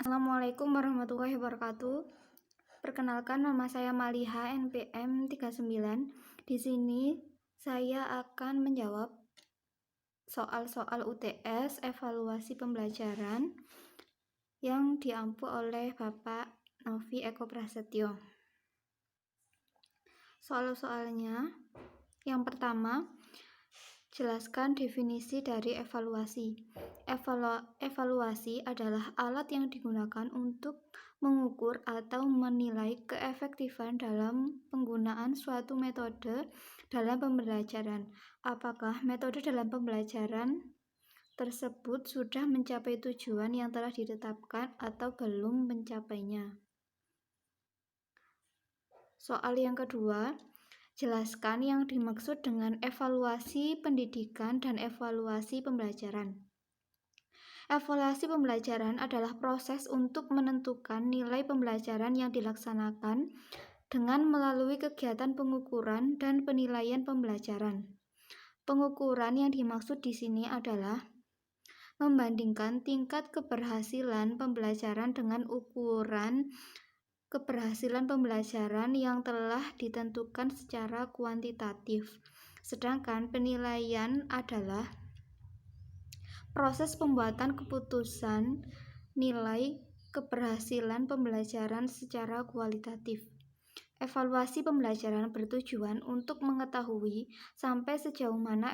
Assalamualaikum warahmatullahi wabarakatuh. Perkenalkan, nama saya Maliha, NPM 39. Di sini saya akan menjawab soal-soal UTS evaluasi pembelajaran yang diampu oleh Bapak Novi Eko Prasetyo. Soal-soalnya, yang pertama, jelaskan definisi dari evaluasi. Evaluasi adalah alat yang digunakan untuk mengukur atau menilai keefektifan dalam penggunaan suatu metode dalam pembelajaran. Apakah metode dalam pembelajaran tersebut sudah mencapai tujuan yang telah ditetapkan atau belum mencapainya. Soal yang kedua, jelaskan yang dimaksud dengan evaluasi pendidikan dan evaluasi pembelajaran. Evaluasi pembelajaran adalah proses untuk menentukan nilai pembelajaran yang dilaksanakan dengan melalui kegiatan pengukuran dan penilaian pembelajaran. Pengukuran yang dimaksud di sini adalah membandingkan tingkat keberhasilan pembelajaran dengan ukuran keberhasilan pembelajaran yang telah ditentukan secara kuantitatif. Sedangkan penilaian adalah proses pembuatan keputusan nilai keberhasilan pembelajaran secara kualitatif. Evaluasi pembelajaran bertujuan untuk mengetahui sampai sejauh mana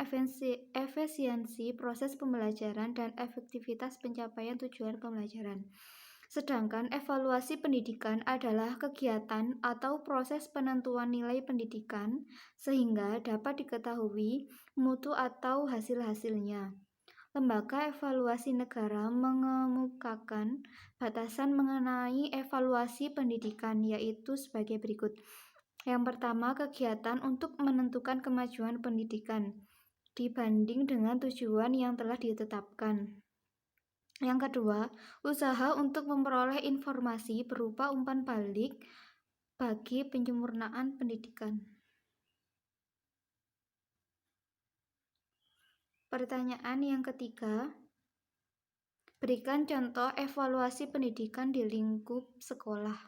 efisiensi proses pembelajaran dan efektivitas pencapaian tujuan pembelajaran. Sedangkan evaluasi pendidikan adalah kegiatan atau proses penentuan nilai pendidikan sehingga dapat diketahui mutu atau hasil-hasilnya. Lembaga evaluasi negara mengemukakan batasan mengenai evaluasi pendidikan, yaitu sebagai berikut. Yang pertama, kegiatan untuk menentukan kemajuan pendidikan dibanding dengan tujuan yang telah ditetapkan. Yang kedua, usaha untuk memperoleh informasi berupa umpan balik bagi penyempurnaan pendidikan. Pertanyaan yang ketiga, berikan contoh evaluasi pendidikan di lingkup sekolah.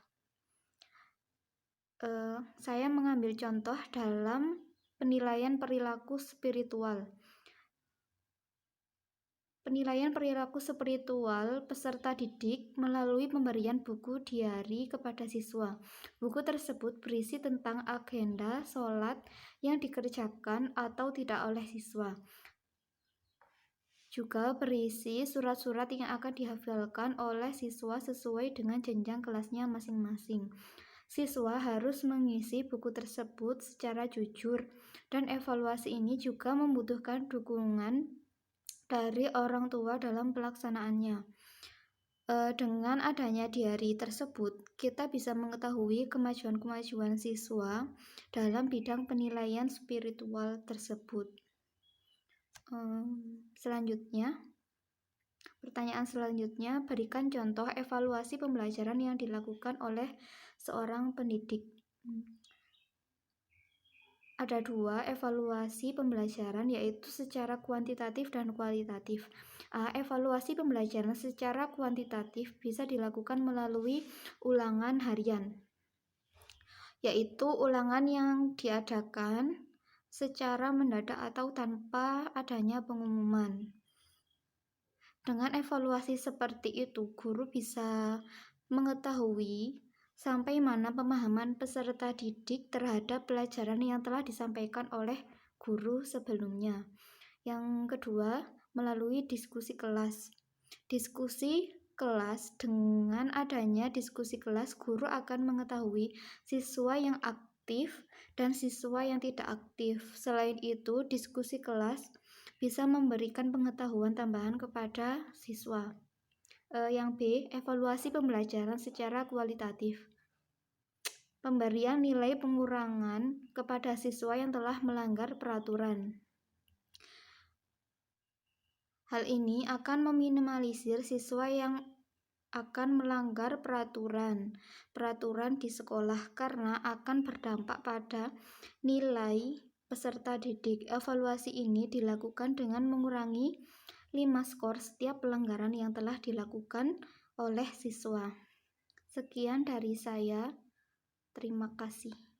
Saya mengambil contoh dalam penilaian perilaku spiritual. Penilaian perilaku spiritual peserta didik melalui pemberian buku diari kepada siswa. Buku tersebut berisi tentang agenda sholat yang dikerjakan atau tidak oleh siswa. Juga berisi surat-surat yang akan dihafalkan oleh siswa sesuai dengan jenjang kelasnya masing-masing. Siswa harus mengisi buku tersebut secara jujur, dan evaluasi ini juga membutuhkan dukungan dari orang tua dalam pelaksanaannya. Dengan adanya diari tersebut, kita bisa mengetahui kemajuan-kemajuan siswa dalam bidang penilaian spiritual tersebut. Pertanyaan selanjutnya, berikan contoh evaluasi pembelajaran yang dilakukan oleh seorang pendidik. Ada dua evaluasi pembelajaran, yaitu secara kuantitatif dan kualitatif. Evaluasi pembelajaran secara kuantitatif bisa dilakukan melalui ulangan harian, yaitu ulangan yang diadakan secara mendadak atau tanpa adanya pengumuman. Dengan evaluasi seperti itu, guru bisa mengetahui sampai mana pemahaman peserta didik terhadap pelajaran yang telah disampaikan oleh guru sebelumnya. Yang kedua, melalui diskusi kelas. Diskusi kelas, dengan adanya diskusi kelas, guru akan mengetahui siswa yang aktif dan siswa yang tidak aktif. Selain itu, diskusi kelas bisa memberikan pengetahuan tambahan kepada siswa. Yang B, evaluasi pembelajaran secara kualitatif. Pemberian nilai pengurangan kepada siswa yang telah melanggar peraturan. Hal ini akan meminimalisir siswa yang akan melanggar peraturan di sekolah karena akan berdampak pada nilai peserta didik. Evaluasi ini dilakukan dengan mengurangi 5 skor setiap pelanggaran yang telah dilakukan oleh siswa. Sekian dari saya. Terima kasih.